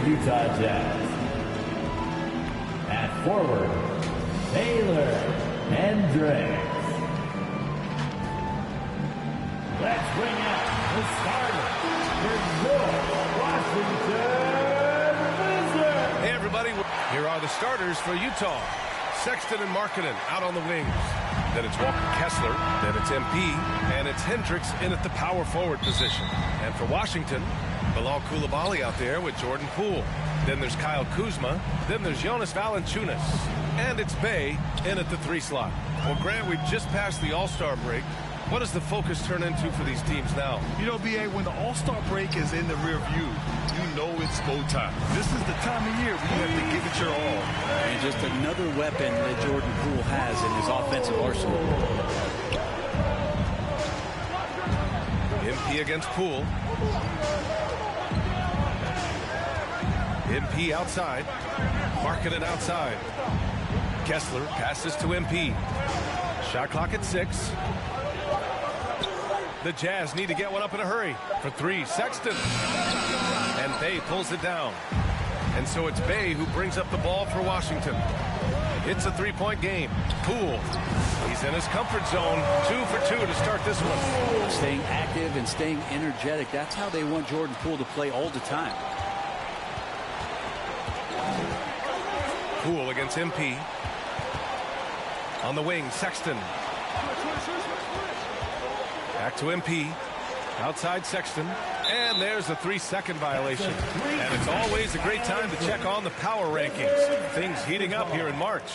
Utah Jazz. At forward, Taylor Hendricks. Let's bring out the starter for your Washington Wizards. Hey everybody, here are the starters for Utah. Sexton and Markkanen out on the wings. Then it's Walker Kessler, then it's MP, and it's Hendricks in at the power forward position. And for Washington, Bilal Coulibaly out there with Jordan Poole. Then there's Kyle Kuzma, then there's Jonas Valanciunas. And it's Bey in at the 3 slot. Well, Grant, we've just passed the All-Star break. What does the focus turn into for these teams now? You know, B.A., when the All-Star break is in the rear view, you know it's go time. This is the time of year where you have to give it your all. And just another weapon that Jordan Poole has in his offensive arsenal. MP against Poole. MP outside. Markkanen outside. Kessler passes to MP. Shot clock at 6. The Jazz need to get one up in a hurry. For 3, Sexton. And Bey pulls it down. And so it's Bey who brings up the ball for Washington. It's a 3-point game. Poole. He's in his comfort zone. 2 for 2 to start this one. Staying active and staying energetic. That's how they want Jordan Poole to play all the time. Poole against MP. On the wing, Sexton. Back to MP. Outside Sexton. And there's a 3-second violation. And it's always a great time to check on the power rankings. Things heating up here in March.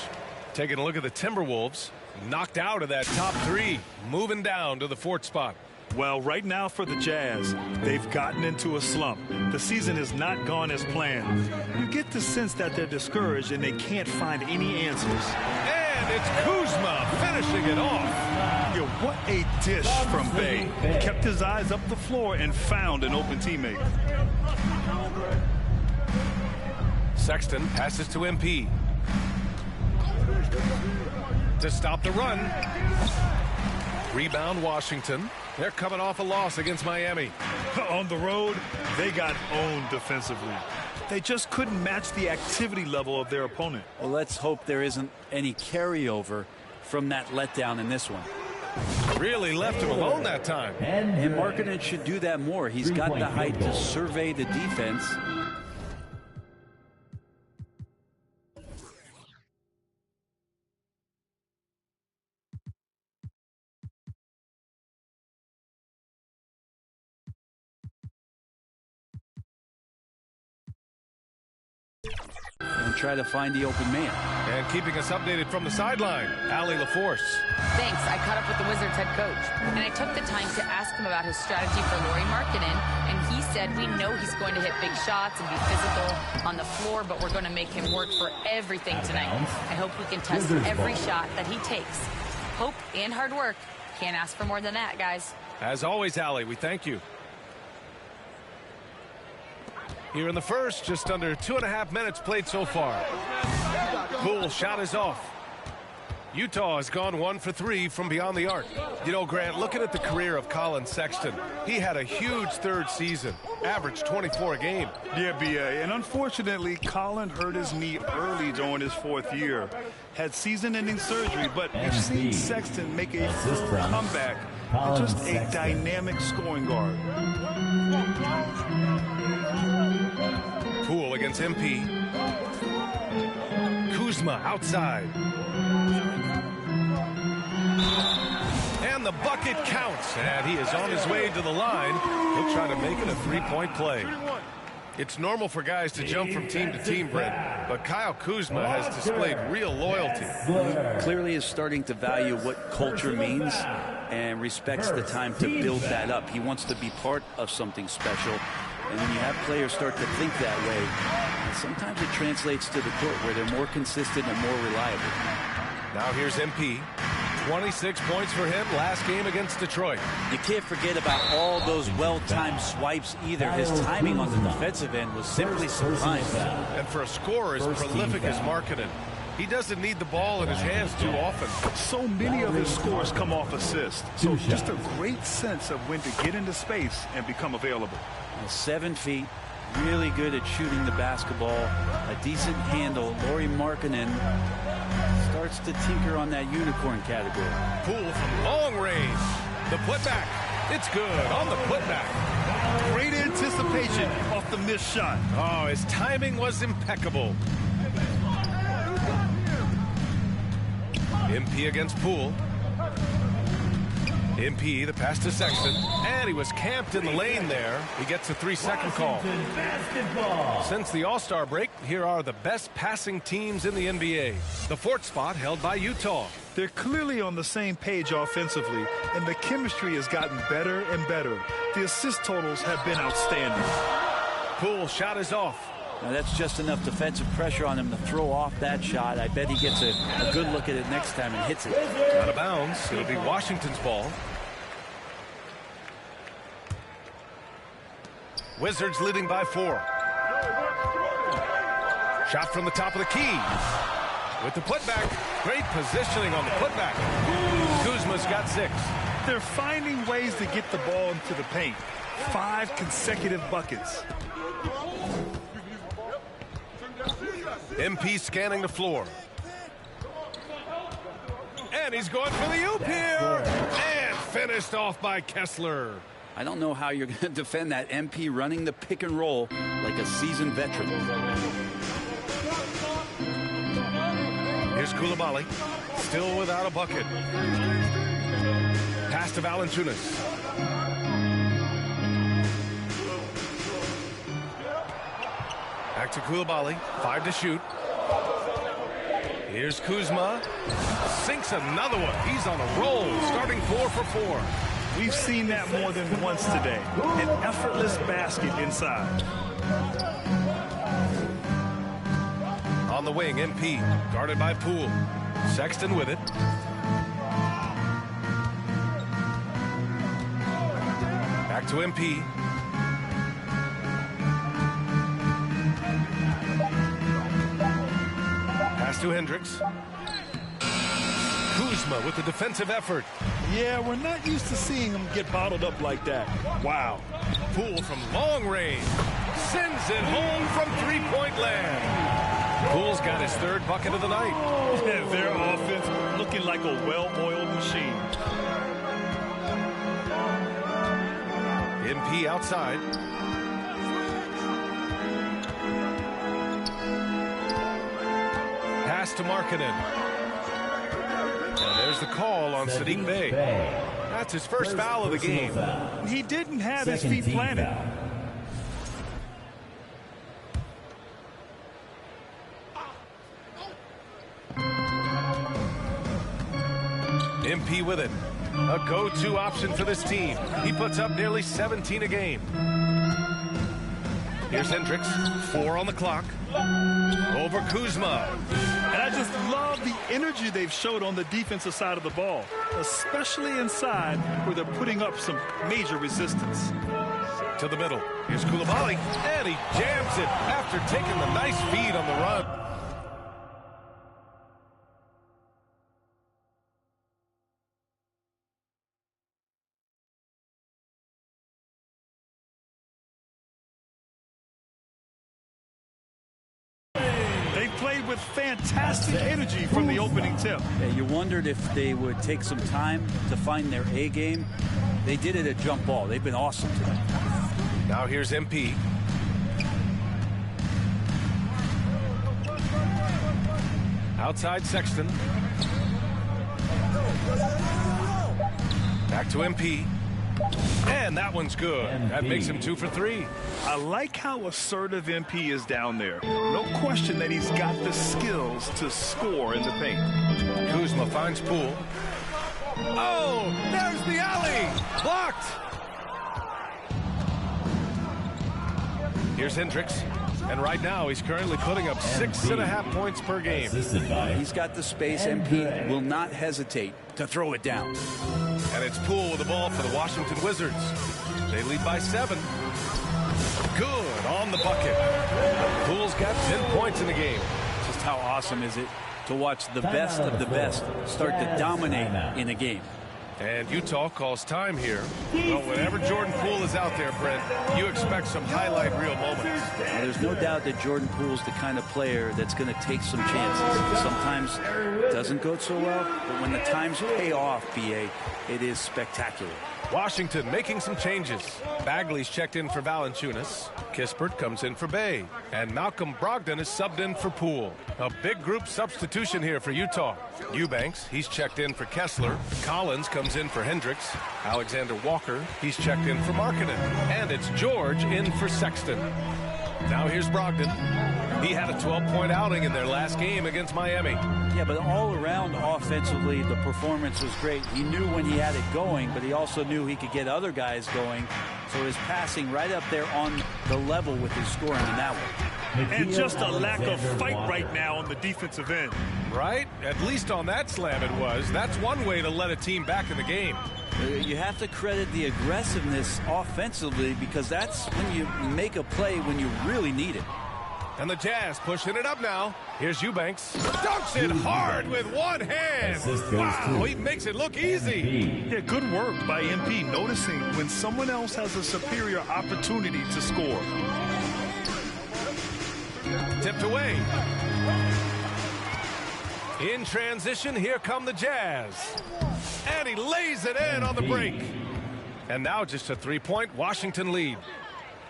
Taking a look at the Timberwolves. Knocked out of that top 3. Moving down to the 4th spot. Well, right now for the Jazz, they've gotten into a slump. The season has not gone as planned. You get the sense that they're discouraged and they can't find any answers. And it's Kuzma finishing it off. Yeah, what a dish from Bey. Kept his eyes up the floor and found an open teammate. Sexton passes to MP. To stop the run. Rebound Washington. They're coming off a loss against Miami. On the road, they got owned defensively. They just couldn't match the activity level of their opponent. Well, let's hope there isn't any carryover from that letdown in this one. Really left him alone that time. And Markkanen should do that more. He's got the height to survey the defense. And try to find the open man. And keeping us updated from the sideline, Allie LaForce. Thanks. I caught up with the Wizards head coach, and I took the time to ask him about his strategy for Lauri Markkanen, and he said we know he's going to hit big shots and be physical on the floor, but we're going to make him work for everything tonight. I hope we can test every shot that he takes. Hope and hard work. Can't ask for more than that, guys. As always, Allie, we thank you. Here in the first, just under 2.5 minutes played so far. Poole shot is off. Utah has gone 1 for 3 from beyond the arc. You know, Grant, looking at the career of Collin Sexton, he had a huge 3rd season, averaged 24 a game. Yeah, B.A., and unfortunately, Collin hurt his knee early during his 4th year. Had season-ending surgery, but we've seen Sexton make a full comeback and just a dynamic scoring guard. Poole against MP. Kuzma outside. And the bucket counts. And he is on his way to the line. He'll try to make it a 3-point play. It's normal for guys to jump from team to team, Brent, but Kyle Kuzma has displayed real loyalty. He clearly is starting to value what culture means and respects the time to build that up. He wants to be part of something special. And when you have players start to think that way, sometimes it translates to the court where they're more consistent and more reliable. Now here's MP. 26 points for him last game against Detroit. You can't forget about all those well-timed swipes either. His timing on the defensive end was simply sublime. And for a scorer as prolific as Markkanen, he doesn't need the ball in his hands too often. So many of his scores come off assists. So just a great sense of when to get into space and become available. 7 feet, Really good at shooting the basketball. A decent handle. Lauri Markkanen starts to tinker on that unicorn category. Poole from long range. The putback. It's good on the putback. Great anticipation off the missed shot. Oh, his timing was impeccable. MP against Poole. MP, the pass to Sexton, and he was camped in the lane there. He gets a 3-second call. Since the All-Star break, here are the best passing teams in the NBA. The fourth spot held by Utah. They're clearly on the same page offensively, and the chemistry has gotten better and better. The assist totals have been outstanding. Poole shot is off. Now that's just enough defensive pressure on him to throw off that shot. I bet he gets a good look at it next time and hits it. Out of bounds. It'll be Washington's ball. Wizards leading by 4. Shot from the top of the key. With the putback. Great positioning on the putback. Kuzma's got 6. They're finding ways to get the ball into the paint. 5 consecutive buckets. MP scanning the floor. And he's going for the oop here. And finished off by Kessler. I don't know how you're going to defend that. MP running the pick and roll like a seasoned veteran. Here's Coulibaly. Still without a bucket. Pass to Valanciunas. Back to Coulibaly. 5 to shoot. Here's Kuzma. Sinks another one. He's on a roll. Starting 4 for 4. We've seen that more than once today. An effortless basket inside. On the wing, MP. Guarded by Poole. Sexton with it. Back to MP. Pass to Hendricks. Kuzma with the defensive effort. Yeah, we're not used to seeing him get bottled up like that. Wow. Poole from long range. Sends it home from three-point land. Poole's got his 3rd bucket of the night. Their offense looking like a well-oiled machine. MP outside. Pass to Markkanen. And there's the call on Saddiq Bey. That's his first foul of the game. He didn't have his feet planted. MP with it. A go-to option for this team. He puts up nearly 17 a game. Here's Hendricks. 4 on the clock. Over Kuzma. And I just love the energy they've showed on the defensive side of the ball, especially inside where they're putting up some major resistance. To the middle. Here's Coulibaly. And he jams it after taking the nice feed on the run. Played with fantastic energy from the opening tip. Yeah, you wondered if they would take some time to find their A game. They did it at jump ball. They've been awesome today. Now here's MP. Outside Sexton. Back to MP. And that one's good. That makes him 2 for 3. I like how assertive MP is down there. No question that he's got the skills to score in the paint. Kuzma finds Poole. Oh, there's the alley. Blocked. Here's Hendricks. And right now, he's currently putting up 6.5 points per game. He's got the space. MP will not hesitate to throw it down. And it's Poole with the ball for the Washington Wizards. They lead by 7. Good on the bucket. Poole's got 10 points in the game. Just how awesome is it to watch the best of the best start to dominate in a game. And Utah calls time here. Well, whenever Jordan Poole is out there, Brent, you expect some highlight reel moments. Well, there's no doubt that Jordan Poole's the kind of player that's going to take some chances. Sometimes it doesn't go so well, but when the times pay off, BA, it is spectacular. Washington making some changes. Bagley's checked in for Valanciunas. Kispert comes in for Bay. And Malcolm Brogdon is subbed in for Poole. A big group substitution here for Utah. Eubanks, he's checked in for Kessler. Collins comes in for Hendricks. Alexander Walker, he's checked in for Markkanen. And it's George in for Sexton. Now here's Brogdon. He had a 12-point outing in their last game against Miami. Yeah, but all around offensively, the performance was great. He knew when he had it going, but he also knew he could get other guys going. So his passing right up there on the level with his scoring in that one. And just a lack of fight right now on the defensive end. Right? At least on that slam it was. That's one way to let a team back in the game. You have to credit the aggressiveness offensively, because that's when you make a play when you really need it. And the Jazz pushing it up now. Here's Eubanks. Dunks it hard with one hand. Wow, he makes it look easy. Yeah, good work by MP, noticing when someone else has a superior opportunity to score. Tipped away. In transition, here come the Jazz. And he lays it in on the break. And now just a three-point Washington lead.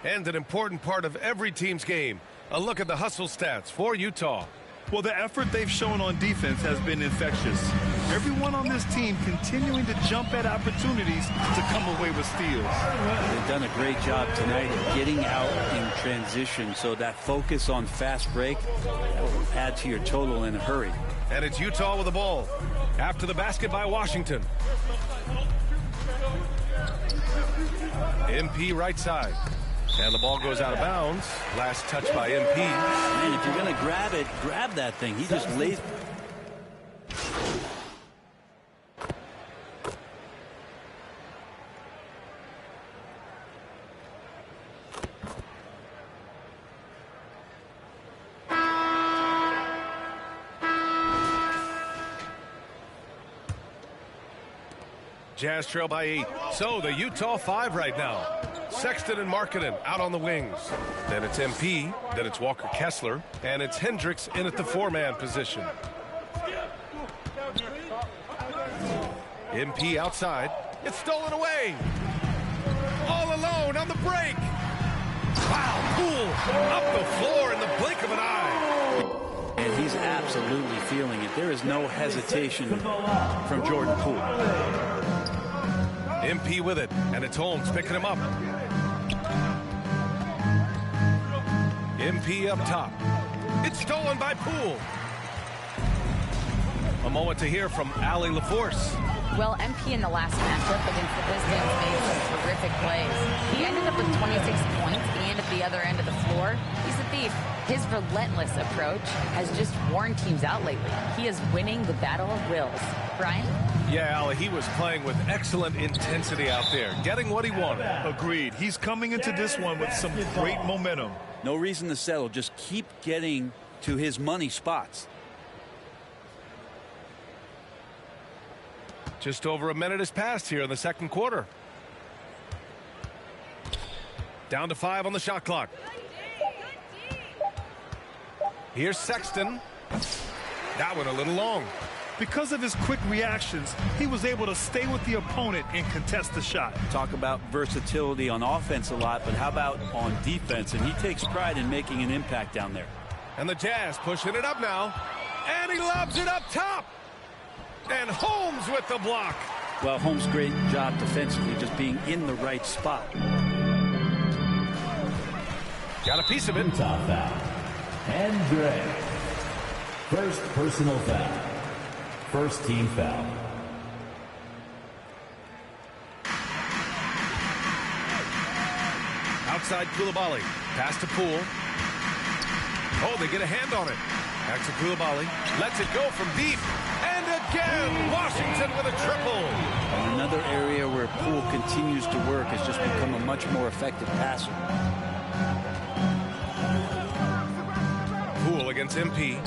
And an important part of every team's game. A look at the hustle stats for Utah. Well, the effort they've shown on defense has been infectious. Everyone on this team continuing to jump at opportunities to come away with steals. They've done a great job tonight of getting out in transition, so that focus on fast break will add to your total in a hurry. And it's Utah with the ball. After the basket by Washington. MP right side. And the ball goes out of bounds. Last touch by MP. Man, if you're going to grab it, grab that thing. He just lays. Jazz trail by 8. So the Utah 5 right now. Sexton and Markkanen out on the wings. Then it's MP. Then it's Walker Kessler. And it's Hendricks in at the 4-man position. MP outside. It's stolen away. All alone on the break. Wow, Poole up the floor in the blink of an eye. And he's absolutely feeling it. There is no hesitation from Jordan Poole. MP with it, and it's Holmes picking him up. MP up top. It's stolen by Poole. A moment to hear from Allie LaForce. Well, MP in the last matchup against the Pistons made some terrific plays. He ended up with 26 points and at the other end of the floor. He's a thief. His relentless approach has just worn teams out lately. He is winning the battle of wills. Brian? Yeah, Allie, he was playing with excellent intensity out there, getting what he wanted. Agreed. He's coming into this one with some great momentum. No reason to settle. Just keep getting to his money spots. Just over a minute has passed here in the second quarter. Down to 5 on the shot clock. Here's Sexton. That one a little long. Because of his quick reactions, he was able to stay with the opponent and contest the shot. Talk about versatility on offense a lot, but how about on defense? And he takes pride in making an impact down there. And the Jazz pushing it up now. And he lobs it up top. And Holmes with the block. Well, Holmes' great job defensively, just being in the right spot. Got a piece of it. Utah foul. And Gray. First personal foul. First team foul. Outside Coulibaly. Pass to Poole. Oh, they get a hand on it. Back to Coulibaly. Lets it go from deep. And again, Washington with a triple. And another area where Poole continues to work has just become a much more effective passer. Poole against MP.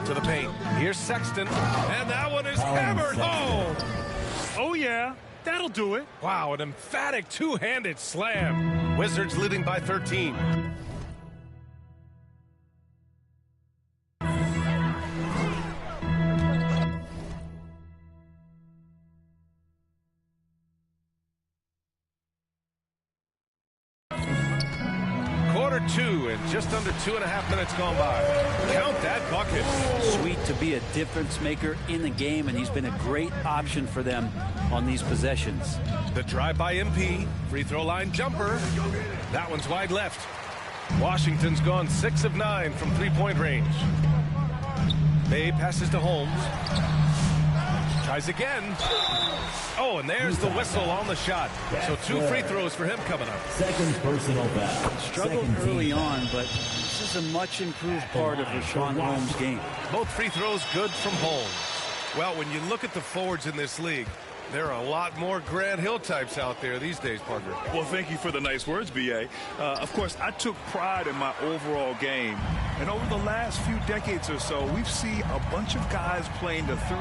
To to the paint. Here's Sexton, and that one is hammered home. Oh, yeah. That'll do it. Wow, an emphatic two-handed slam. Wizards leading by 13. Quarter two and just under 2.5 minutes gone by. Count that bucket. Sweet to be a difference maker in the game, and he's been a great option for them on these possessions. The drive by MP. Free throw line jumper. That one's wide left. Washington's gone 6 of 9 from three-point range. Bay passes to Holmes. Tries again. Oh, and there's the whistle on the shot. So 2 free throws for him coming up. Second personal foul. Struggled early on, but this is a much improved part of Richaun Holmes' game. Both free throws good from Holmes. Well, when you look at the forwards in this league, there are a lot more Grant Hill types out there these days, Parker. Well, thank you for the nice words, B.A. Of course, I took pride in my overall game. And over the last few decades or so, we've seen a bunch of guys playing the 3,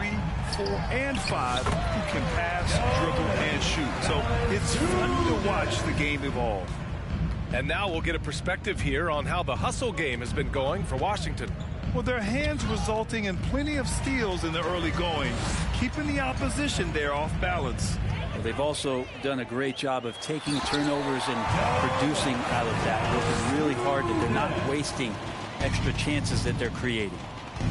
4, and 5 who can pass, dribble, and shoot. So it's fun to watch the game evolve. And now we'll get a perspective here on how the hustle game has been going for Washington. Well, their hands resulting in plenty of steals in the early going, keeping the opposition there off balance. Well, they've also done a great job of taking turnovers and producing out of that, working really hard that they're not wasting extra chances that they're creating.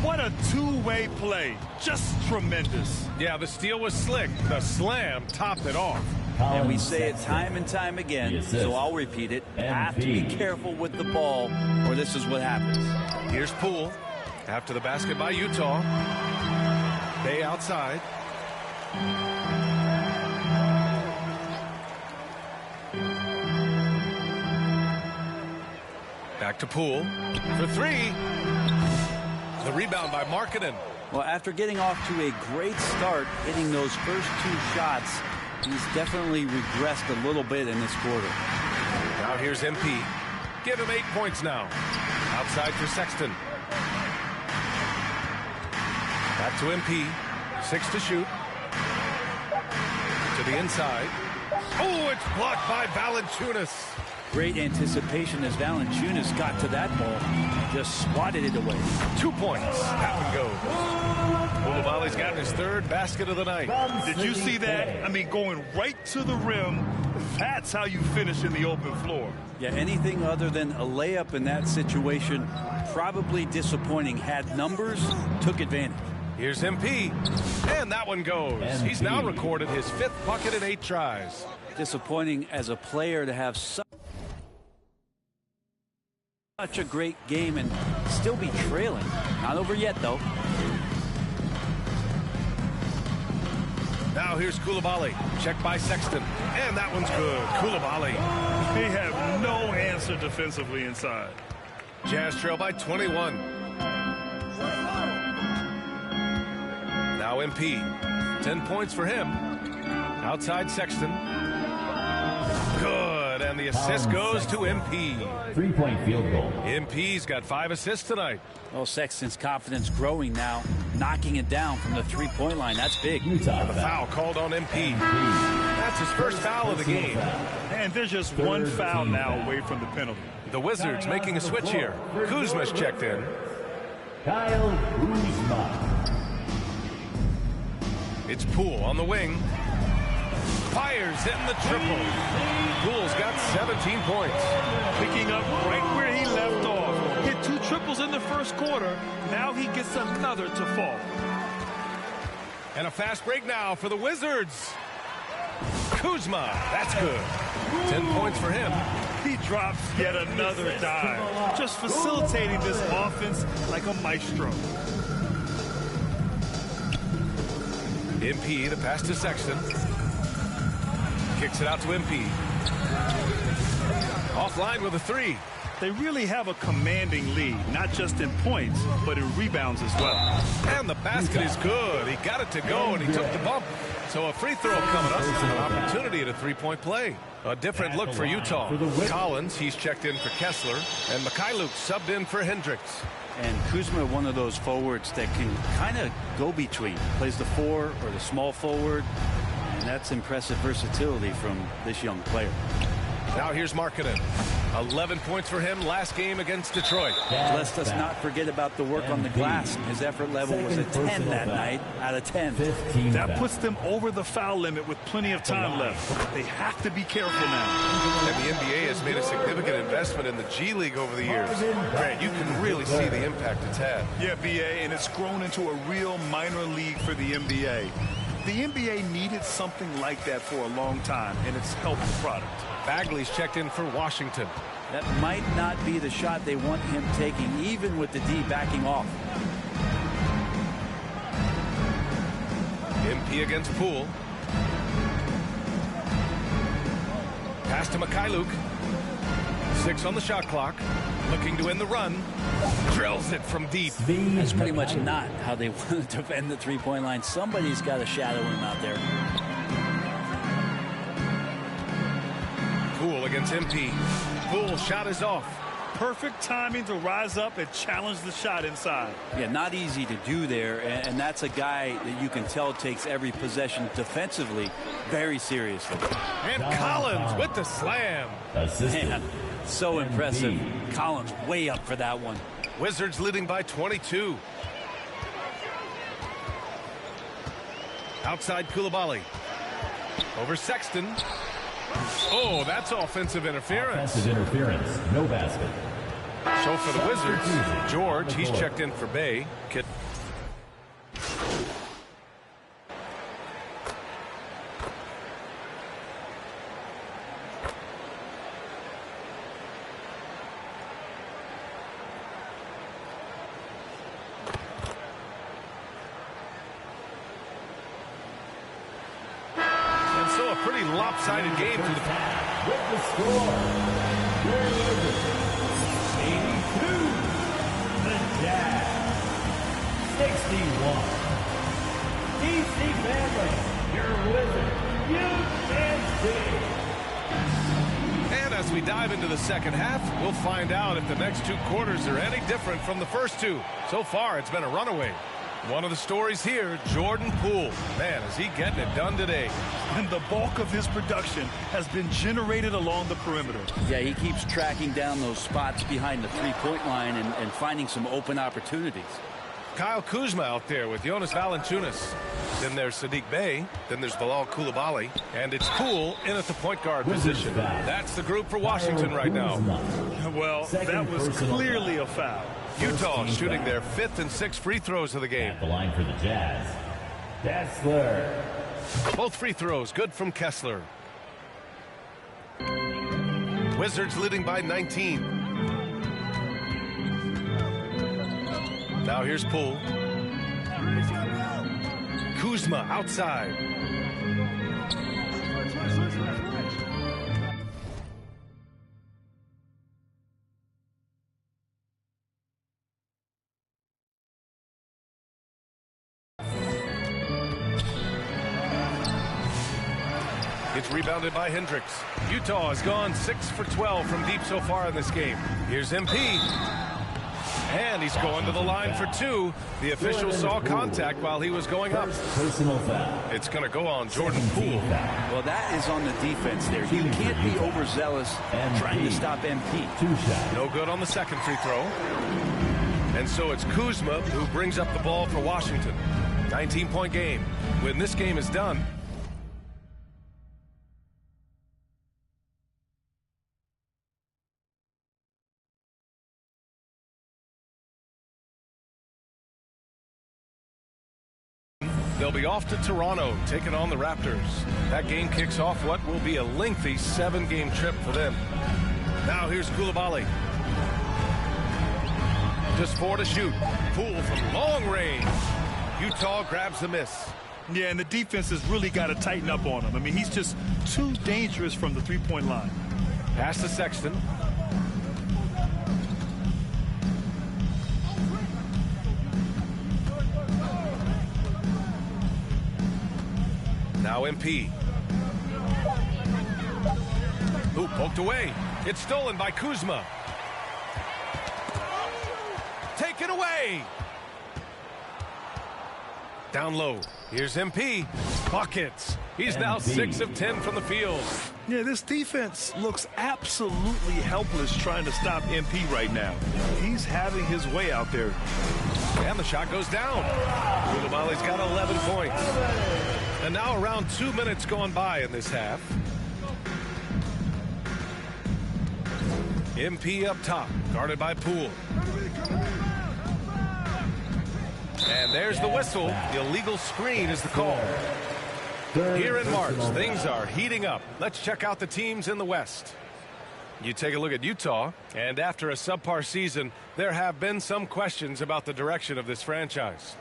What a two-way play. Just tremendous. Yeah, the steal was slick. The slam topped it off. And we say it time and time again, so I'll repeat it. Have to be careful with the ball, or this is what happens. Here's Poole. After the basket by Utah. Bay outside. Back to Poole for 3. The rebound by Markkanen. Well, after getting off to a great start, hitting those first 2 shots, he's definitely regressed a little bit in this quarter. Now here's MP. Give him 8 points now. Outside for Sexton. Back to MP. 6 to shoot. To the inside. Oh, it's blocked by Valanciunas. Great anticipation as Valanciunas got to that ball. Just swatted it away. 2 points. That one goes. Coulibaly's gotten his 3rd basket of the night. Did you see that? I mean, going right to the rim. That's how you finish in the open floor. Yeah, anything other than a layup in that situation, probably disappointing. Had numbers, took advantage. Here's MP, and that one goes. He's now recorded his 5th bucket in 8 tries. Disappointing as a player to have such a great game and still be trailing. Not over yet, though. Now here's Coulibaly. Checked by Sexton, and that one's good. Coulibaly. They have no answer defensively inside. Jazz trail by 21. Now MP. 10 points for him. Outside Sexton. Good, and the assist goes to MP. 3-point field goal. MP's got 5 assists tonight. Well, Sexton's confidence growing now, knocking it down from the 3-point line. That's big. Utah The foul called on MP. That's his first foul of the game. And there's just one foul now away from the penalty. The Wizards making a switch here. Kuzma's checked in. Kyle Kuzma. It's Poole on the wing. Fires hitting the triple. Poole's got 17 points. Picking up right where he left off. Hit 2 triples in the first quarter. Now he gets another to fall. And a fast break now for the Wizards. Kuzma, that's good. 10 points for him. He drops yet another dive. Just facilitating this offense like a maestro. MP, the pass to Sexton. Kicks it out to MP. Offline with a 3. They really have a commanding lead, not just in points, but in rebounds as well. And the basket is good. He got it to go, and he took the bump. So a free throw coming up, an opportunity at a three-point play. A different look for Utah. Collins, he's checked in for Kessler, and Mikhailuk subbed in for Hendricks. And Kuzma, one of those forwards that can kind of go between. Plays the 4 or the small forward, and that's impressive versatility from this young player. Now here's Markkanen. 11 points for him last game against Detroit. Let's us not forget about the work on the glass. His effort level was a 10 that night out of 10. That puts them over the foul limit with plenty of time left. They have to be careful now. And the NBA has made a significant investment in the G League over the years. Grant, you can really see the impact it's had. Yeah, BA, and it's grown into a real minor league for the NBA. The NBA needed something like that for a long time, and it's helped the product. Bagley's checked in for Washington. That might not be the shot they want him taking, even with the D backing off. MP against Poole. Pass to Mikhailuk. 6 on the shot clock. Looking to end the run. Drills it from deep. That's pretty much not how they want to defend the three-point line. Somebody's got to shadow him out there. Poole against MP. Poole shot is off. Perfect timing to rise up and challenge the shot inside. Yeah, not easy to do there, and that's a guy that you can tell takes every possession defensively very seriously. And Collins with the slam. Man, so impressive. Collins way up for that one. Wizards leading by 22. Outside Coulibaly. Over Sexton. Oh, that's offensive interference. Offensive interference. No basket. So for the Wizards, George, he's checked in for Bay. Pretty lopsided game to the pass. With the score, your Wizards, 82. The Jazz, 61. DC Family, your Wizards, UNC. And as we dive into the second half, we'll find out if the next 2 quarters are any different from the first 2. So far, it's been a runaway. One of the stories here, Jordan Poole. Man, is he getting it done today. And the bulk of his production has been generated along the perimeter. Yeah, he keeps tracking down those spots behind the three-point line and finding some open opportunities. Kyle Kuzma out there with Jonas Valanciunas. Then there's Saddiq Bey. Then there's Bilal Coulibaly. And it's Poole in at the point guard position. That's the group for Washington right now. Well, that was clearly a foul. Utah shooting their 5th and 6th free throws of the game. At the line for the Jazz, Kessler. Both free throws good from Kessler. Wizards leading by 19. Now here's Poole. Kuzma outside. It's rebounded by Hendricks. Utah has gone 6 for 12 from deep so far in this game. Here's MP. And he's going to the line for 2. The official saw contact while he was going up. Personal foul. It's going to go on Jordan Poole. Well, that is on the defense there. You can't be overzealous trying to stop MP. 2 shots. No good on the second free throw. And so it's Kuzma who brings up the ball for Washington. 19-point game. When this game is done, they'll be off to Toronto, taking on the Raptors. That game kicks off what will be a lengthy 7-game trip for them. Now here's Coulibaly. Just 4 to shoot. Poole from long range. Utah grabs the miss. Yeah, and the defense has really got to tighten up on him. I mean, he's just too dangerous from the three-point line. Pass to Sexton. Now MP. Ooh, poked away. It's stolen by Kuzma. Taken away. Down low. Here's MP. Buckets. He's now 6 of 10 from the field. Yeah, this defense looks absolutely helpless trying to stop MP right now. He's having his way out there. And the shot goes down. Koulibaly's got 11 points. And now around 2 minutes gone by in this half. MP up top, guarded by Poole. And there's the whistle. The illegal screen is the call. Here in March, things are heating up. Let's check out the teams in the West. You take a look at Utah, and after a subpar season, there have been some questions about the direction of this franchise.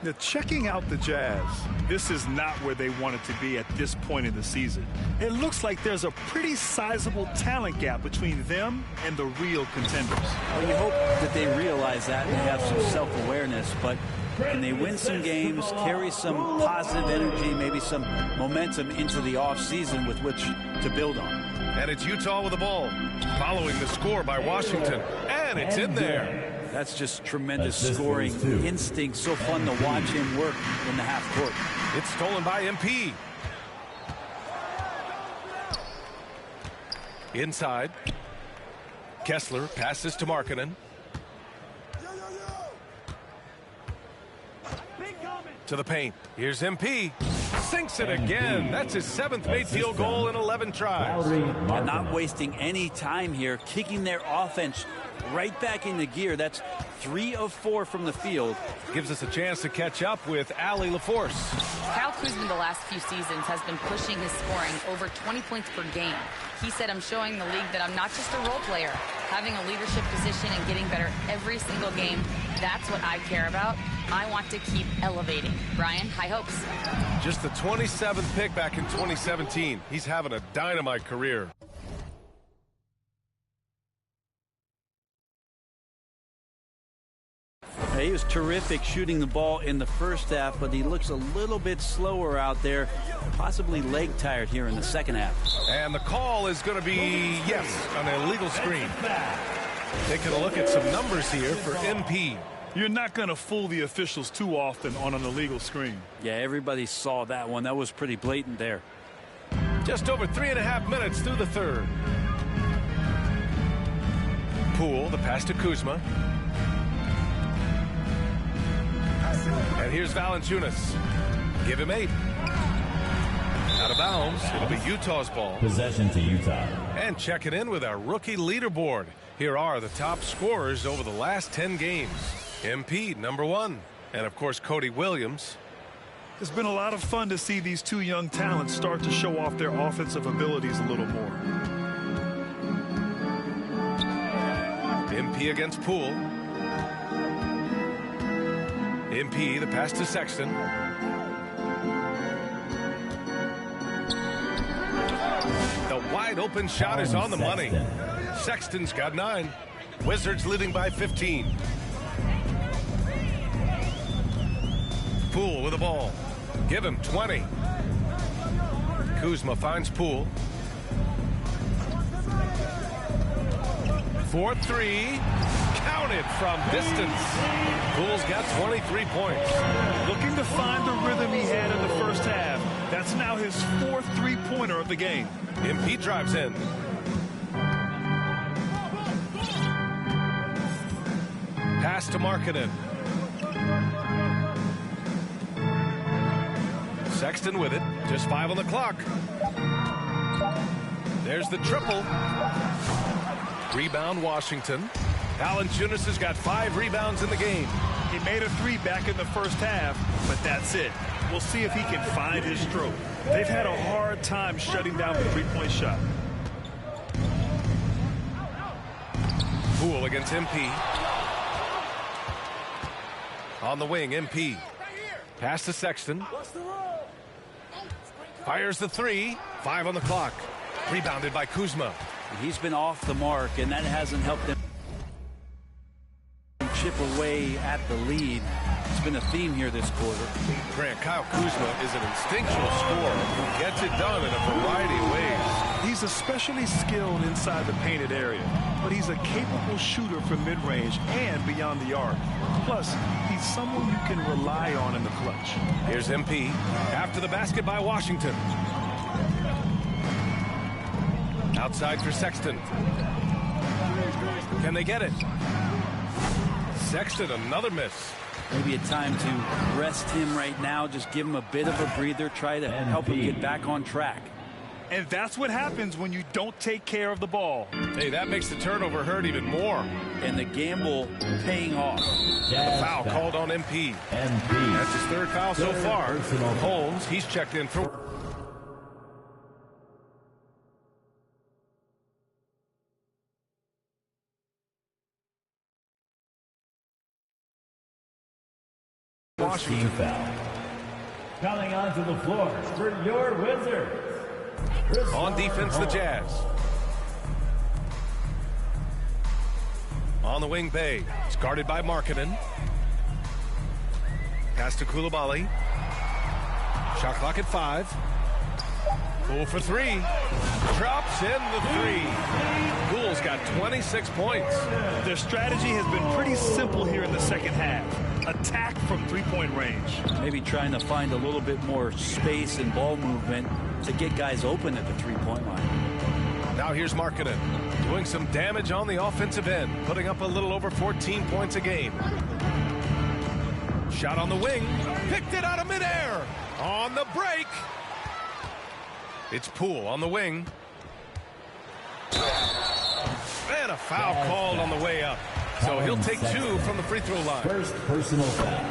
Now, checking out the Jazz, this is not where they wanted to be at this point in the season. It looks like there's a pretty sizable talent gap between them and the real contenders. Well, you hope that they realize that and have some self-awareness, but can they win some games, carry some positive energy, maybe some momentum into the offseason with which to build on? And it's Utah with the ball, following the score by Washington, and it's in there. That's just tremendous scoring instinct. So fun to watch him work in the half court. It's stolen by MP. Inside. Kessler passes to Markkanen. To the paint. Here's MP. Sinks it again. That's his 7th made field goal in 11 tries. And not wasting any time here, kicking their offense right back into gear. That's 3 of 4 from the field. Gives us a chance to catch up with Allie LaForce. Kyle Kuzma the last few seasons has been pushing his scoring over 20 points per game. He said, I'm showing the league that I'm not just a role player. Having a leadership position and getting better every single game, that's what I care about. I want to keep elevating. Brian, high hopes. Just the 27th pick back in 2017. He's having a dynamite career. He was terrific shooting the ball in the first half, but he looks a little bit slower out there, possibly leg tired here in the second half. And the call is going to be, yes, an illegal screen. Taking a look at some numbers here for MP. You're not going to fool the officials too often on an illegal screen. Yeah, everybody saw that one. That was pretty blatant there. Just over 3.5 minutes through the third. Poole, the pass to Kuzma. And here's Valanciunas. Give him 8. Out of bounds. It'll be Utah's ball. Possession to Utah. And checking in with our rookie leaderboard. Here are the top scorers over the last 10 games. MP, number 1. And, of course, Cody Williams. It's been a lot of fun to see these two young talents start to show off their offensive abilities a little more. MP against Poole. MP, the pass to Sexton. The wide open shot is on the money. Sexton's got 9. Wizards leading by 15. Poole with the ball. Give him 20. Kuzma finds Poole. 4-3. Counted from distance. Poole's got 23 points. Looking to find the rhythm he had in the first half. That's now his 4th three-pointer of the game. MP drives in. Pass to Markkanen. Sexton with it. Just 5 on the clock. There's the triple. Rebound Washington. Valanciunas has got 5 rebounds in the game. He made a 3 back in the first half, but that's it. We'll see if he can find his stroke. They've had a hard time shutting down the three-point shot. Poole against MP. On the wing, MP. Pass to Sexton. Fires the 3. 5 on the clock. Rebounded by Kuzma. He's been off the mark, and that hasn't helped him chip away at the lead. That's been a theme here this quarter. Grant, Kyle Kuzma is an instinctual scorer who gets it done in a variety of ways. He's especially skilled inside the painted area, but he's a capable shooter from mid-range and beyond the arc. Plus, he's someone you can rely on in the clutch. Here's MP after the basket by Washington. Outside for Sexton. Can they get it? Sexton, another miss. Maybe a time to rest him right now. Just give him a bit of a breather. Try to help him get back on track. And that's what happens when you don't take care of the ball. Hey, that makes the turnover hurt even more. And the gamble paying off. The foul called on MP. That's his third foul so far. Holmes, he's checked in for... Washington foul. Coming onto the floor for your Wizards. On defense, the Jazz. On the wing, Bay. It's guarded by Markkanen. Pass to Coulibaly. Shot clock at 5. Poole for 3. Drops in the 3. Poole's got 26 points. Their strategy has been pretty simple here in the second half. Attack from three-point range. Maybe trying to find a little bit more space and ball movement to get guys open at the three-point line. Now here's Markkanen doing some damage on the offensive end, putting up a little over 14 points a game. Shot on the wing, picked it out of midair. On the break. It's Poole on the wing. And a foul called on the way up. So he'll take 2 from the free throw line. First personal foul.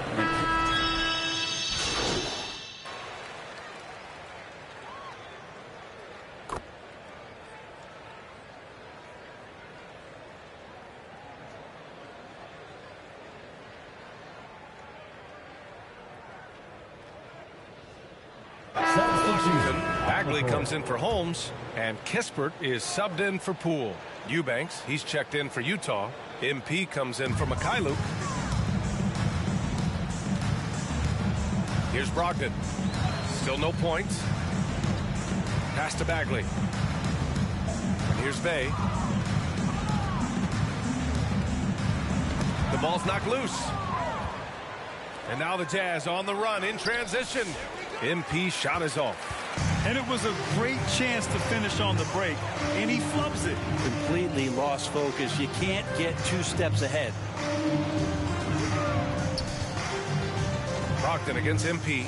Washington, Bagley comes in for Holmes, and Kispert is subbed in for Poole. Eubanks, he's checked in for Utah. MP comes in for Mikhailuk. Here's Brogdon. Still no points. Pass to Bagley. And here's Bay. The ball's knocked loose. And now the Jazz on the run in transition. MP shot is off. And it was a great chance to finish on the break, and he flubs it. Completely lost focus. You can't get 2 steps ahead. Brogdon against MP.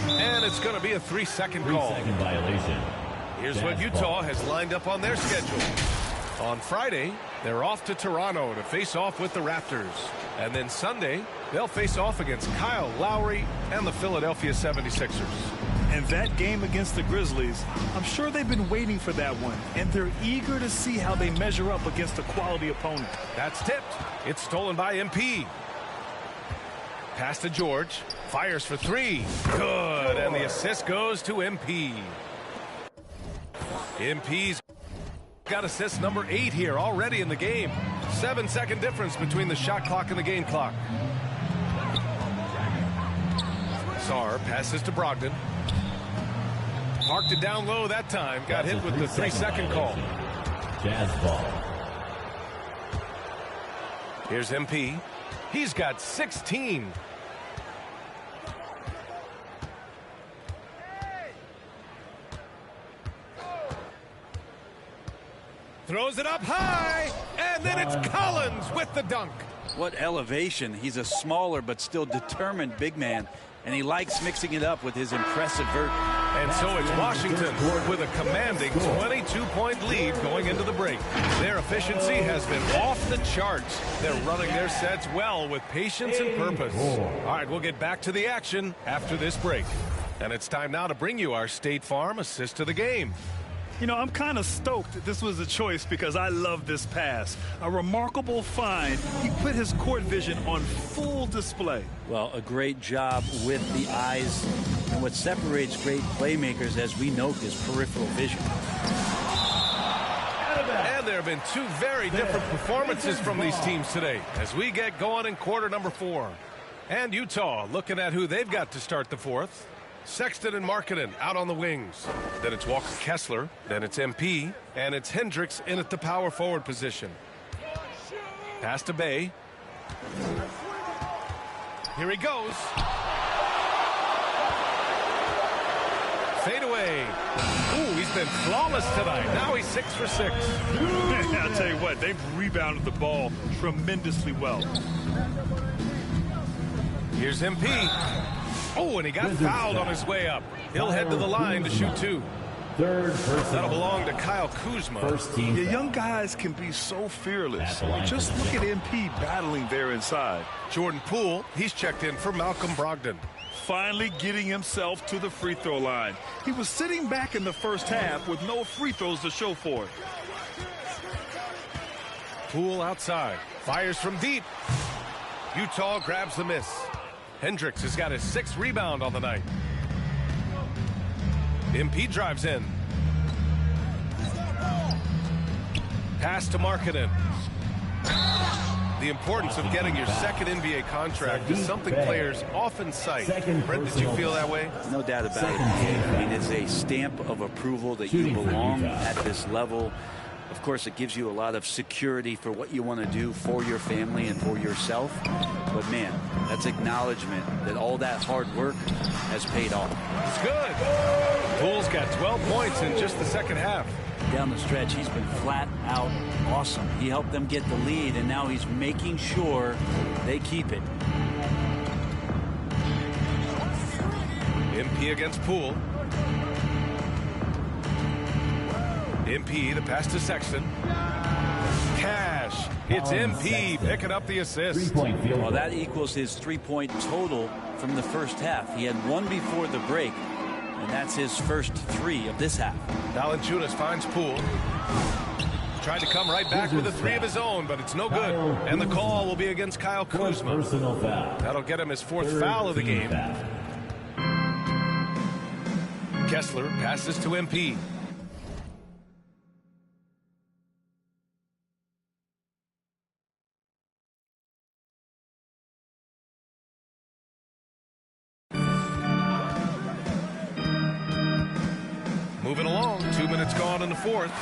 And it's going to be a 3-second call. 3-second violation. Here's what Utah has lined up on their schedule. On Friday, they're off to Toronto to face off with the Raptors. And then Sunday, they'll face off against Kyle Lowry and the Philadelphia 76ers. And that game against the Grizzlies, I'm sure they've been waiting for that one, and they're eager to see how they measure up against a quality opponent. That's tipped. It's stolen by MP. Pass to George. Fires for 3. Good. And the assist goes to MP. MP's got assist number 8 here already in the game. 7-second difference between the shot clock and the game clock. Sarr passes to Brogdon. Parked it down low that time. Got hit with the 3-second call. Jazz ball. Here's MP. He's got 16. Throws it up high, and then it's Collins with the dunk. What elevation. He's a smaller but still determined big man, and he likes mixing it up with his impressive vert. And so it's Washington with a commanding 22-point lead going into the break. Their efficiency has been off the charts. They're running their sets well with patience and purpose. All right, we'll get back to the action after this break. And it's time now to bring you our State Farm assist to the game. You know, I'm kind of stoked that this was a choice because I love this pass. A remarkable find. He put his court vision on full display. Well, a great job with the eyes. And what separates great playmakers, as we note, is peripheral vision. And there have been 2 very different performances from these teams today as we get going in quarter number 4. And Utah looking at who they've got to start the fourth. Sexton and Markkanen out on the wings. Then it's Walker Kessler. Then it's MP. And it's Hendricks in at the power forward position. Pass to Bay. Here he goes. Fade away. Ooh, he's been flawless tonight. Now he's 6 for 6. I'll tell you what, they've rebounded the ball tremendously well. Here's MP. Oh, and he got fouled on his way up. He'll head to the line to shoot 2. Third personal. That'll belong to Kyle Kuzma. First team. The young guys can be so fearless. Just look at MP battling there inside. Jordan Poole, he's checked in for Malcolm Brogdon. Finally getting himself to the free throw line. He was sitting back in the first half with no free throws to show for it. Poole outside. Fires from deep. Utah grabs the miss. Hendricks has got his 6th rebound on the night. MP drives in. Pass to Markkanen. The importance of getting your second NBA contract is something players often cite. Brent, did you feel that way? No doubt about it. I mean, it's a stamp of approval that you belong at this level. Of course, it gives you a lot of security for what you want to do for your family and for yourself. But, man, that's acknowledgement that all that hard work has paid off. It's good. Poole's got 12 points in just the second half. Down the stretch, he's been flat out awesome. He helped them get the lead, and now he's making sure they keep it. MP against Poole. MP, the pass to Sexton. Cash. It's MP picking up the assist. Well, that equals his 3-point total from the first half. He had 1 before the break, and that's his first 3 of this half. Valanciunas finds Poole. Tried to come right back with a 3 of his own, but it's no good. And the call will be against Kyle Kuzma. That'll get him his 4th foul of the game. Kessler passes to MP. Moving along, 2 minutes gone in the fourth.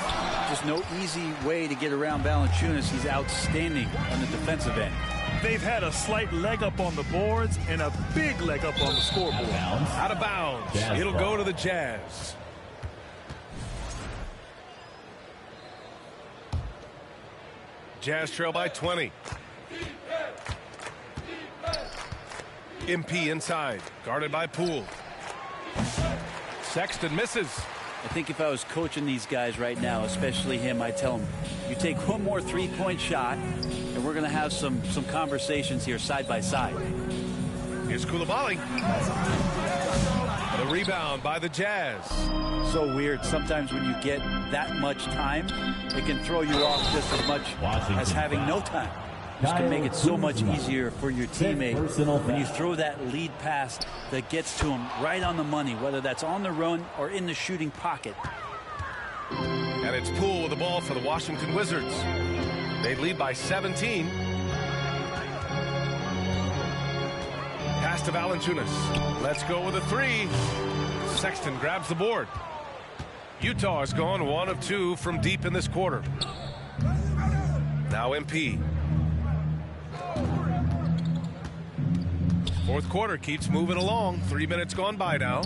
Just no easy way to get around Valanciunas. He's outstanding on the defensive end. They've had a slight leg up on the boards and a big leg up on the scoreboard. Out of bounds. It'll go to the Jazz. Jazz trail by 20. MP inside, guarded by Poole. Sexton misses. I think if I was coaching these guys right now, especially him, I'd tell him, you take one more 3-point shot, and we're going to have some conversations here side by side. Here's Coulibaly. The rebound by the Jazz. So weird. Sometimes when you get that much time, it can throw you off just as much as having no time. This can make it so much easier for your teammate when you throw that lead pass that gets to him right on the money, whether that's on the run or in the shooting pocket. And it's Poole with the ball for the Washington Wizards. They lead by 17. Pass to Valanciunas. Let's go with a 3. Sexton grabs the board. Utah has gone 1 of 2 from deep in this quarter. Now MP. Fourth quarter keeps moving along. 3 minutes gone by now.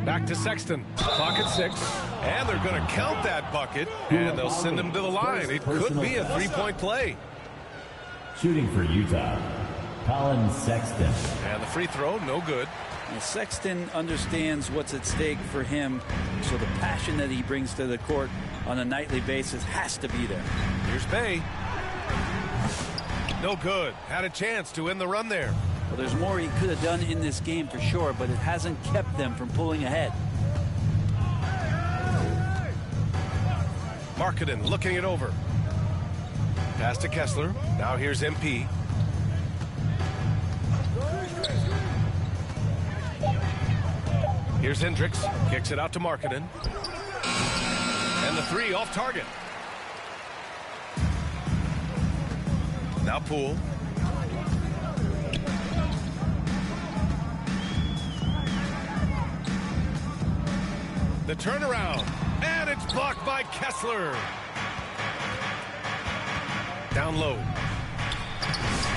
Back to Sexton. Clock at 6. And they're going to count that bucket. And they'll send him to the line. It could be a 3-point play. Shooting for Utah, Colin Sexton. And the free throw, no good. And Sexton understands what's at stake for him. So the passion that he brings to the court on a nightly basis has to be there. Here's Bay. No good. Had a chance to end the run there. Well, there's more he could have done in this game for sure, but it hasn't kept them from pulling ahead. Markkanen looking it over. Pass to Kessler. Now here's MP. Here's Hendricks. Kicks it out to Markkanen. And the 3 off target. Now Poole. The turnaround. And it's blocked by Kessler. Down low.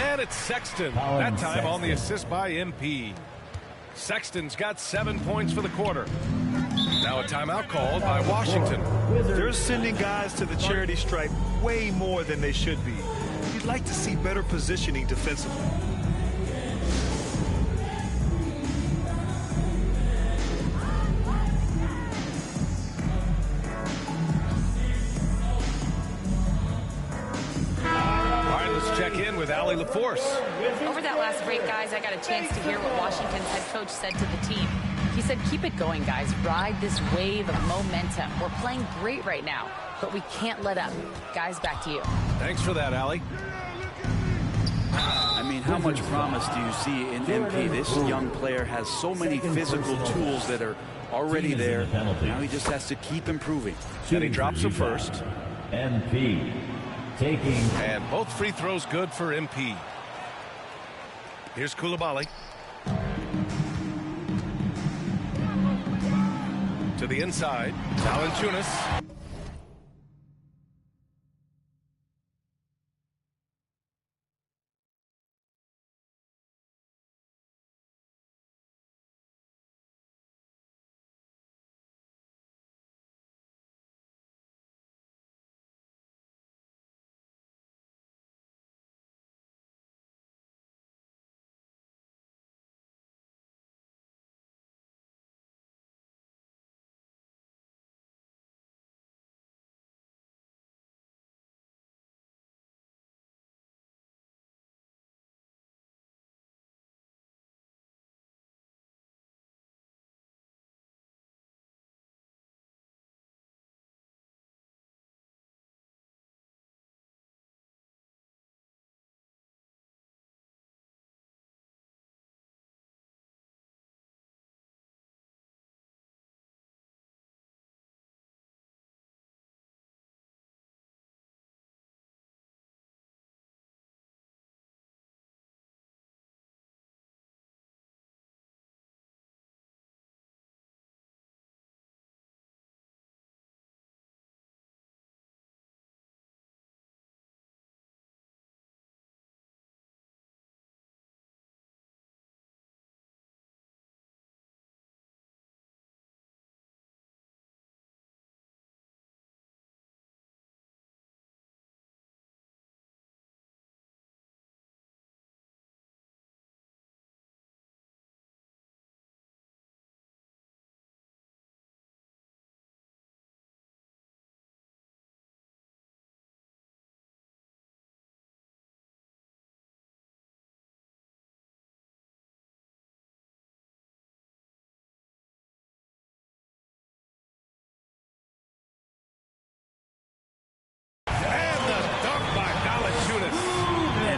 And it's Sexton. That time on the assist by MP. Sexton's got 7 points for the quarter. Now a timeout called by Washington. They're sending guys to the charity stripe way more than they should be. You'd like to see better positioning defensively. Check in with Allie LaForce. Over that last break, guys, I got a chance to hear what Washington's head coach said to the team. He said, keep it going, guys. Ride this wave of momentum. We're playing great right now, but we can't let up. Guys, back to you. Thanks for that, Allie. I mean, how much promise do you see in MP? This young player has so many physical tools that are already there. Now he just has to keep improving. And he drops the first. MP. And both free throws good for MP. Here's Coulibaly. To the inside. Valanciunas.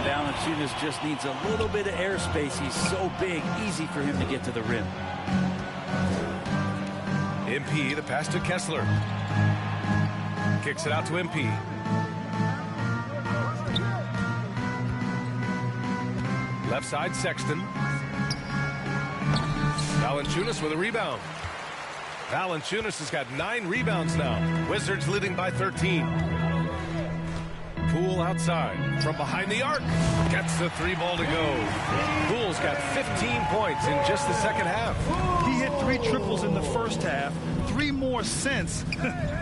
Valanciunas just needs a little bit of airspace. He's so big, easy for him to get to the rim. MP, the pass to Kessler. Kicks it out to MP. Left side, Sexton. Valanciunas with a rebound. Valanciunas has got 9 rebounds now. Wizards leading by 13. Poole outside from behind the arc. Gets the 3-ball to go. Poole's got 15 points in just the second half. He hit 3 triples in the first half. 3 more since.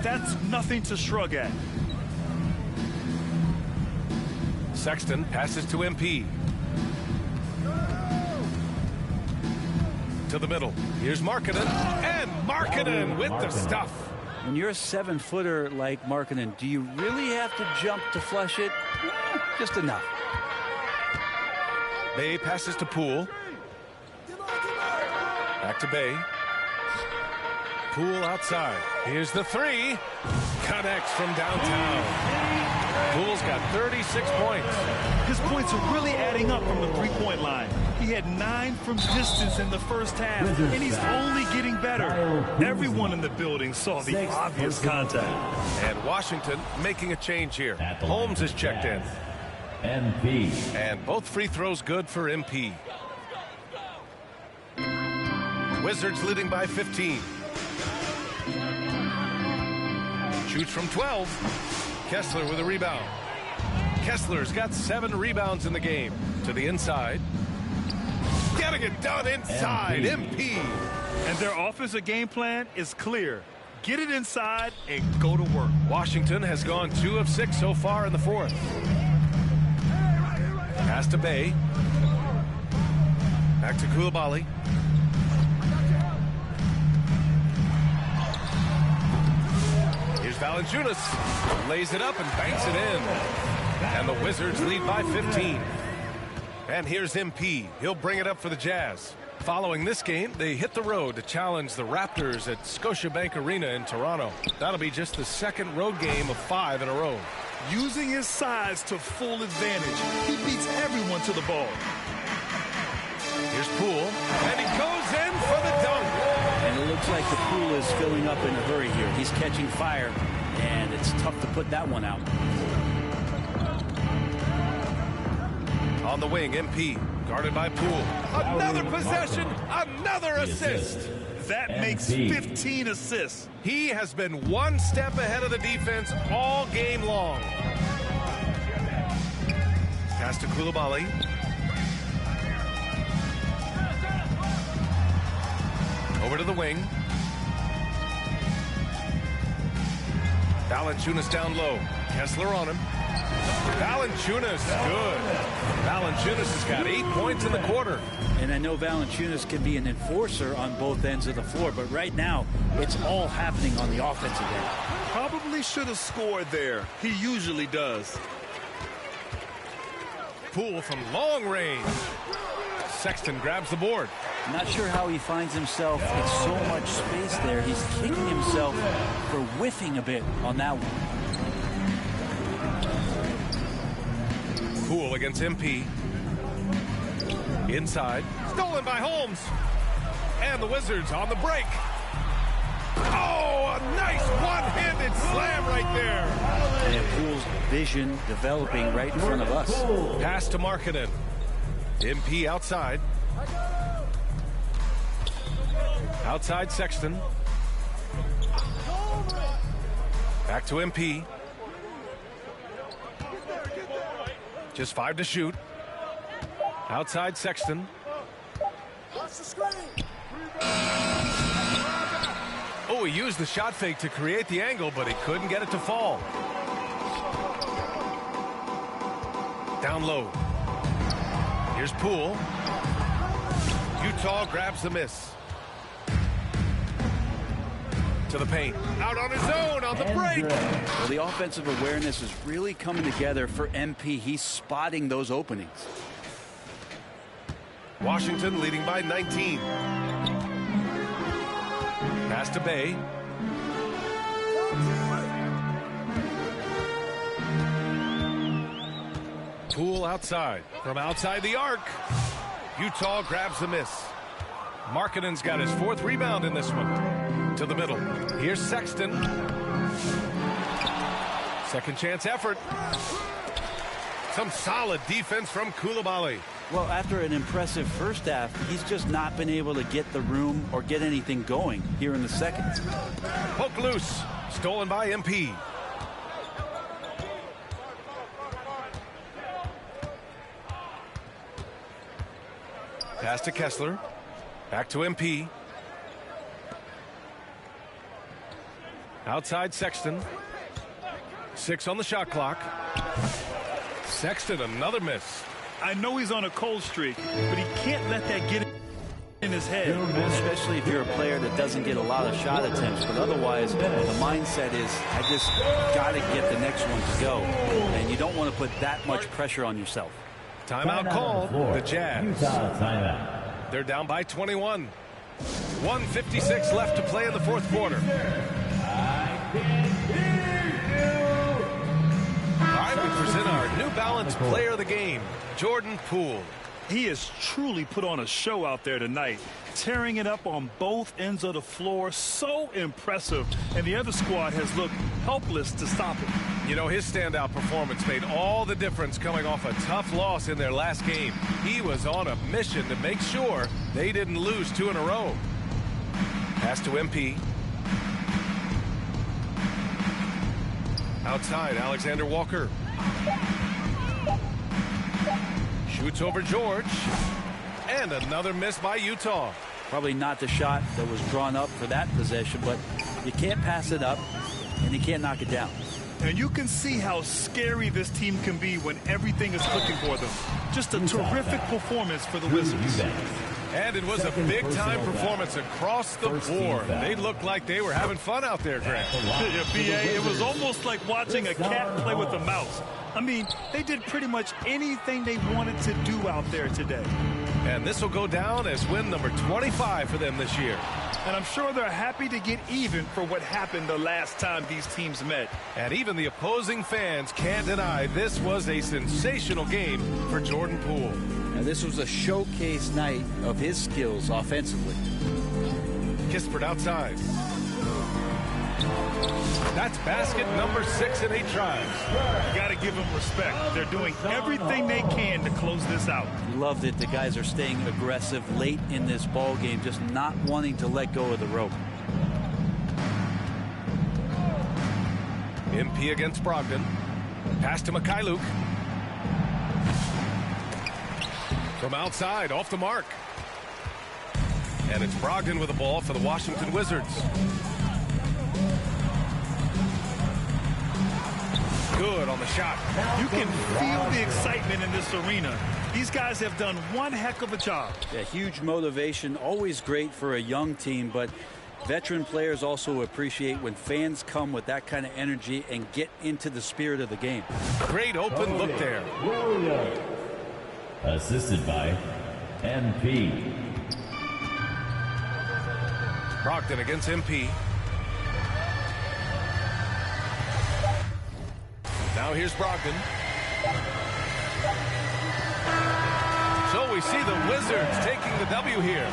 That's nothing to shrug at. Sexton passes to MP. To the middle. Here's Markkanen. And Markkanen with the stuff. When you're a 7-footer like Markkanen, do you really have to jump to flush it? Just enough. Bay passes to Poole. Back to Bay. Poole outside. Here's the 3. Connects from downtown. Poole's got 36 points. His points are really adding up from the 3-point line. He had 9 from distance in the first half, and he's only getting better. Everyone in the building saw the obvious contact. And Washington making a change here. Holmes is checked in. MP. And both free throws good for MP. Wizards leading by 15. Shoots from 12. Kessler with a rebound. Kessler's got 7 rebounds in the game. To the inside. Getting it done inside. MP. And their offensive game plan is clear. Get it inside and go to work. Washington has gone 2 of 6 so far in the fourth. Pass to Bay. Back to Coulibaly. Here's Valanciunas. Lays it up and banks it in. And the Wizards lead by 15. And here's MP. He'll bring it up for the Jazz. Following this game, they hit the road to challenge the Raptors at Scotiabank Arena in Toronto. That'll be just the second road game of 5 in a row. Using his size to full advantage, he beats everyone to the ball. Here's Poole, and he goes in for the dunk. And it looks like the pool is filling up in a hurry here. He's catching fire, and it's tough to put that one out. On the wing, MP, guarded by Poole. Another possession, another assist. That makes 15 assists. He has been one step ahead of the defense all game long. Pass to Coulibaly. Over to the wing. Valanciunas down low. Kessler on him. Valanciunas, good. Valanciunas has got 8 points in the quarter. And I know Valanciunas can be an enforcer on both ends of the floor, but right now it's all happening on the offensive end. Probably should have scored there. He usually does. Poole from long range. Sexton grabs the board. Not sure how he finds himself in so much space there. He's kicking himself for whiffing a bit on that one. Poole against MP. Inside. Stolen by Holmes. And the Wizards on the break. Oh, a nice one-handed slam right there. And Poole's vision developing right in front of us. Pass to Markkanen. MP outside. Outside Sexton. Back to MP. Just 5 to shoot. Outside Sexton. Oh, he used the shot fake to create the angle, but he couldn't get it to fall. Down low. Here's Poole. Utah grabs the miss. To the paint. Out on his own on the break. Well, the offensive awareness is really coming together for MP. He's spotting those openings. Washington leading by 19. Pass to Bay. Poole outside. From outside the arc. Utah grabs the miss. Markkanen's got his 4th rebound in this one. To the middle. Here's Sexton. Second chance effort. Some solid defense from Coulibaly. Well, after an impressive first half, he's just not been able to get the room or get anything going here in the second. Poke loose. Stolen by MP. Pass to Kessler. Back to MP. Outside Sexton. 6 on the shot clock. Sexton, another miss. I know he's on a cold streak, but he can't let that get in his head. Especially if you're a player that doesn't get a lot of shot attempts, but otherwise the mindset is, I just got to get the next one to go. And you don't want to put that much pressure on yourself. Timeout called. The Jazz. Utah timeout. They're down by 21. 1:56 left to play in the fourth quarter. All right, we present our New Balance player of the game, Jordan Poole. He has truly put on a show out there tonight, tearing it up on both ends of the floor. So impressive, and the other squad has looked helpless to stop him. You know, his standout performance made all the difference coming off a tough loss in their last game. He was on a mission to make sure they didn't lose 2 in a row. Pass to MP. Outside, Alexander Walker. Shoots over George. And another miss by Utah. Probably not the shot that was drawn up for that possession, but you can't pass it up, and you can't knock it down. And you can see how scary this team can be when everything is clicking for them. Just a terrific performance for the Wizards. And it was a big-time performance across the board. They looked like they were having fun out there, Grant. Yeah, B.A., it was almost like watching a cat play with a mouse. I mean, they did pretty much anything they wanted to do out there today. And this will go down as win number 25 for them this year. And I'm sure they're happy to get even for what happened the last time these teams met. And even the opposing fans can't deny this was a sensational game for Jordan Poole. Now, this was a showcase night of his skills offensively. Kispert outside. That's basket number 6 in 8 tries. You got to give them respect. They're doing everything they can to close this out. Love that the guys are staying aggressive late in this ball game, just not wanting to let go of the rope. MP against Brogdon. Pass to Mikhailuk. From outside, off the mark. And it's Brogdon with the ball for the Washington Wizards. Good on the shot. You can feel the excitement in this arena. These guys have done one heck of a job. Yeah, huge motivation, always great for a young team, but veteran players also appreciate when fans come with that kind of energy and get into the spirit of the game. Great open look there. Assisted by MP. Brogdon against MP. Now here's Brogdon. So we see the Wizards taking the W here.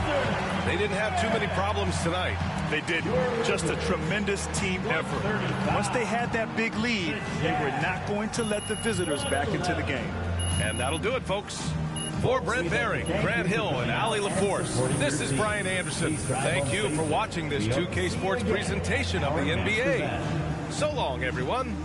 They didn't have too many problems tonight. They didn't. Just a tremendous team effort. Once they had that big lead, they were not going to let the visitors back into the game. And that'll do it, folks. For Brent Behring, Grant Hill, and Allie LaForce, this is Brian Anderson. Thank you for watching this 2K Sports presentation of the NBA. So long, everyone.